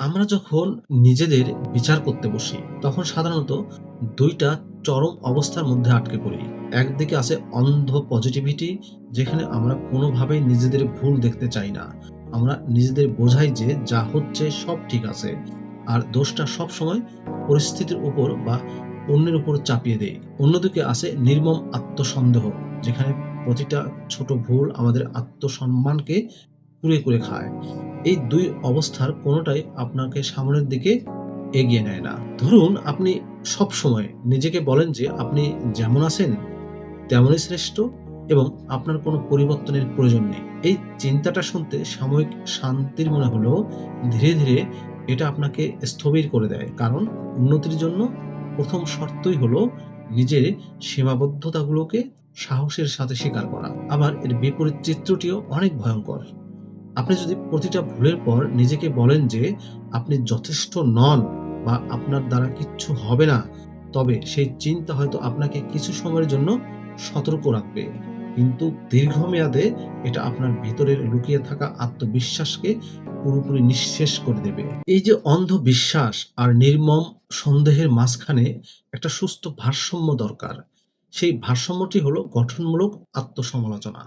আমরা যখন নিজেদের বিচার করতে বসি, তখন সাধারণত ২ টা চরম অবস্থার মধ্যে আটকে পড়ি। একদিকে আছে অন্ধ পজিটিভিটি, যেখানে আমরা কোনোভাবেই নিজেদের ভুল দেখতে চাই না। আমরা নিজেদের বোঝাই যে যা হচ্ছে সব ঠিক আছে। আর দোষটা সবসময় পরিস্থিতির উপর বা অন্যের উপর চাপিয়ে দেই। অন্যদিকে আছে নির্মম আত্মসন্দেহ, যেখানে প্রতিটা ছোট ভুল আমাদের আত্মসম্মানকে কুরে খায়। এই ২ অবস্থার কোনোটাই আপনাকে সামনের দিকে এগিয়ে নেয় না। ধরুন আপনি সবসময় নিজেকে বলেন যে আপনি যেমন আছেন তেমনই শ্রেষ্ঠ এবং আপনার কোনো পরিবর্তনের প্রয়োজন নেই। এই চিন্তাটা শুনতে সাময়িক শান্তির মনে হলেও ধীরে এটা আপনাকে স্থবির করে দেয়। কারণ উন্নতির জন্য ১ম শর্তই হলো নিজের সীমাবদ্ধতাগুলোকে সাহসের সাথে স্বীকার করা। আবার এর বিপরীত চিত্রটিও অনেক ভয়ংকর। আপনি যদি প্রতিটা ভুলের পর নিজেকে বলেন যে আপনি যথেষ্ট নন বা আপনার দ্বারা কিচ্ছু হবে না, তবে সেই চিন্তা হয়তো আপনাকে কিছু সময়ের জন্য সতর্ক রাখবে। কিন্তু দীর্ঘমেয়াদে এটা আপনার ভেতরের লুকিয়ে থাকা আত্মবিশ্বাসকে পুরোপুরি নিঃশেষ করে দেবে। এই যে অন্ধ বিশ্বাস আর নির্মম সন্দেহের মাঝখানে একটা সুস্থ ভারসাম্য দরকার। সেই ভারসাম্যটি হলো গঠনমূলক আত্মসমালোচনা।